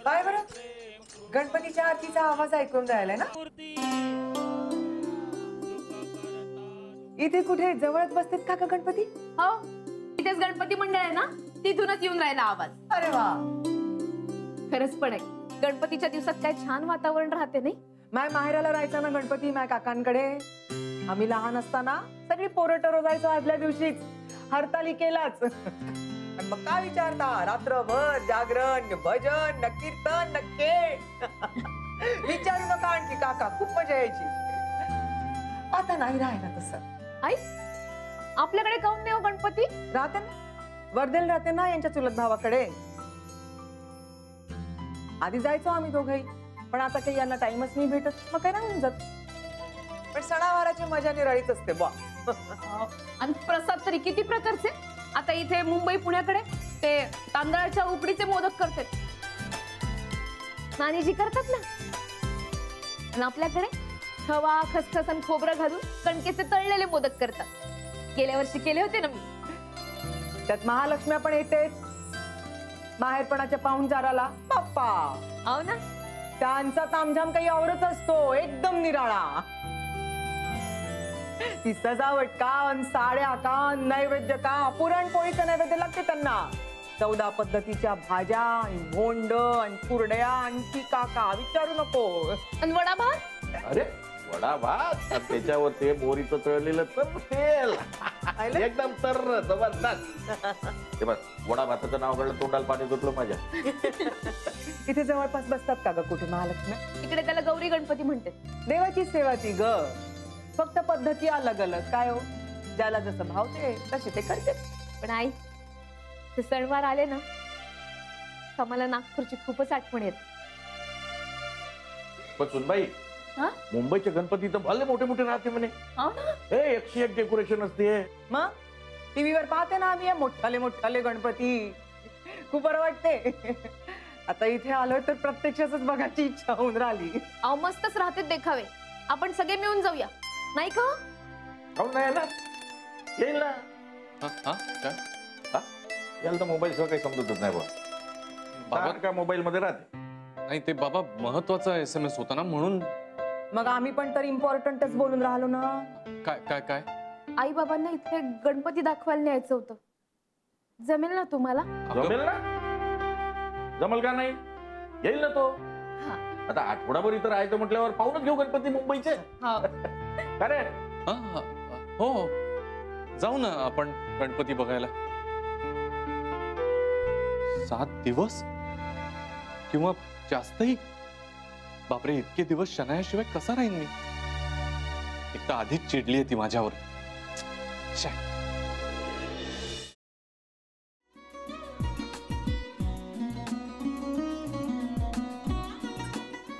काय बरं गणपतीच्या आरतीचा आवाज ऐकून राहिलाय ना? इथे कुठे जवळच बसतात का गणपती? हो, इथेच गणपती मंडळ आहे ना, तिथूनच येऊन राहिला आवाज. अरे वा, खरंच पण आहे. गणपतीच्या दिवसात काय छान वातावरण राहते नाही? माय माहेराला राहायचा ना गणपती माय काकांकडे. आम्ही लहान असताना सगळी पोरं टरोजायचो आदल्या दिवशीच हरतालिकेलाच. आणि मग काय विचारता, रात्रभर जागरण, भजन, न कीर्तन, न खेळ. विचारू नका आणखी काका, खूप मजा यायची. आता नाही राहिला तसं. आई, आपल्याकडे काऊन नाही हो गणपती? राहते ना, वर्धेला राहते ना यांच्या चुलत भावाकडे. आधी जायचो आम्ही दोघही, पण आता काही यांना टाइमच नाही भेटत, मग काय राहून जात. पण सणावाराची मजा निराळीच असते बा. आणि प्रसाद तरी किती प्रकारचे. आता इथे मुंबई पुण्याकडे ते तांदळाच्या उकडीचे मोदक करतात, नानीजी करतात ना. आणि आपल्याकडे खवा, खसखस आणि खोबरं घालून कणकेचे तळलेले मोदक करतात. गेल्या वर्षी केले होते ना मी. त्यात महालक्ष्म्या पण येते माहेरपणाच्या पाहुणचाराला. बाप्पा हो ना, त्यांचा तामझाम काही औरच असतो, एकदम निराळा. ती सजावट का, साड्या का, नैवेद्य का, पुरणपोळीचं नैवेद्य लागते त्यांना. 14 पद्धतीच्या भाज्या, भोंड आणि कुरड्या, आणखी काका विचारू नको. आणि वडा भात. अरे वडा भात, त्याच्यावर ते मोरीचं तळलेलं तर तेल एकदम तर जबरदस्त. ते बस वडा भाताचं नाव कळलं तोंडाला पाणी सुटलं माझ्या. इथे जवळपास बसतात का ग कुठे महालक्ष्म्या? इकडे त्याला गौरी गणपती म्हणते. देवाची सेवा ती ग, फक्त पद्धती अलग अलग. काय हो, ज्याला जसं भावते तसे ते करते. पण आई, ते सणवार आले ना का मला नागपूरची खूपच आठवण येते. पण सुनबाई, हा? मुंबईचे गणपती तर भले मोठे मोठे राहते म्हणे. हो ना? 101 डेकोरेशन असते. मग टीव्हीवर पाहते ना आम्ही मोठाले मोठाले गणपती, खूप बरं वाटते. आता इथे आलोय तर प्रत्यक्षच बघायची इच्छा होऊन राहिली. अहो मस्तच राहते देखावे. आपण सगळे मिळून जाऊया नाही का? काऊन नाही ना, येईल ना. याला तर मोबाईल शिवाय काही समजतच नाही बाबा. का मोबाईल मध्ये राहते. नाही ते बाबा महत्वाचा SMS होता ना म्हणून. मग आम्ही पण तर इम्पॉर्टंटच बोलून राहिलो ना. काय काय काय? आई बाबांना इथे गणपती दाखवायला न्यायचं होतं. जमेल ना तुम्हाला? जमेल ना, जमल का नाही, येईल ना तो. हा. आता आठवडाभर इथं राहायचं म्हटल्यावर पाहूनच घेऊ गणपती मुंबईचे. अरे हो हो, जाऊ ना आपण गणपती बघायला. 7 दिवस किंवा जास्तही. बापरे, इतके दिवस शनायाशिवाय कसा राहीन मी? एक तर आधीच चिडली आहे ती माझ्यावर.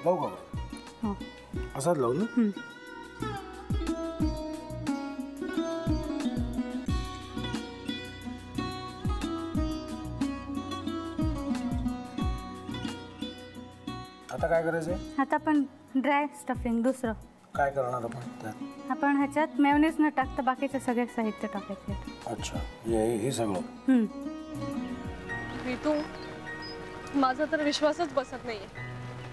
लावू का? असाच लावू ना. आता काय करायचंय? आता आपण ड्राय स्टफिंग दुसरं काय करणार आपण त्यात? आपण ह्याच्यात मेयोनीज न टाकता बाकीचे सगळे साहित्य टाकायचे. अच्छा, हे सगळं. ऋतू, माझा तर विश्वासच बसत नाहीये.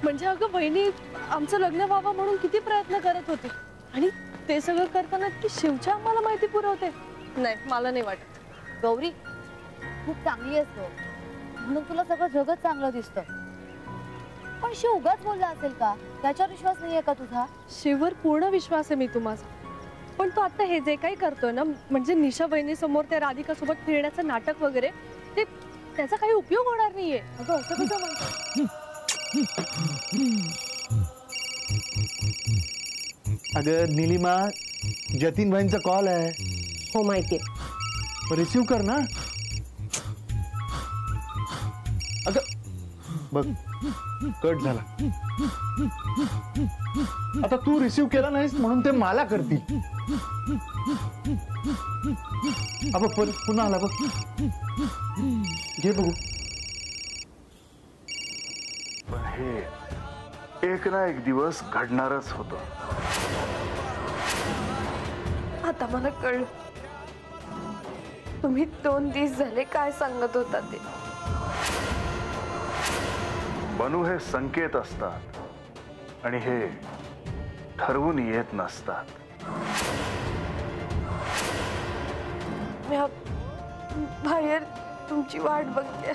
म्हणजे अगं बहिणी आमचं लग्न व्हावं म्हणून किती प्रयत्न करत होती, आणि ते सगळं करताना की शिवच्या आम्हाला माहिती पुरवते. नाही, मला नाही वाटत. गौरी खूप चांगली असतो म्हणून तुला सगळं जगत चांगलं दिसतं, पण शिव उगाच बोलला असेल का? त्याच्यावर विश्वास नाहीये का तुझा? शिववर पूर्ण विश्वास आहे मी माझा. पण तो आता हे जे काही करतोय ना, म्हणजे निशा बहिणी समोर त्या राधिका सोबत फिरण्याचं नाटक वगैरे, ते त्याचा काही उपयोग होणार नाहीये. अगं असं कसं म्हणतो? अगं नीलिमा, जतीन भाईंचा कॉल आहे. हो माहितीये. रिसीव कर ना. अगं बघ, कट झाला. आता तू रिसीव केला नाहीस म्हणून ते मला करतील. अब पुन्हा आला बघ, घे बघू. पण हे एक ना एक दिवस घडणारच होतं. आता मला कळलं तुम्ही 2 दिवस झाले काय सांगत होता ते. बनू हे संकेत असतात आणि हे ठरवून येत नसतात. मी बाहेर तुमची वाट बघते.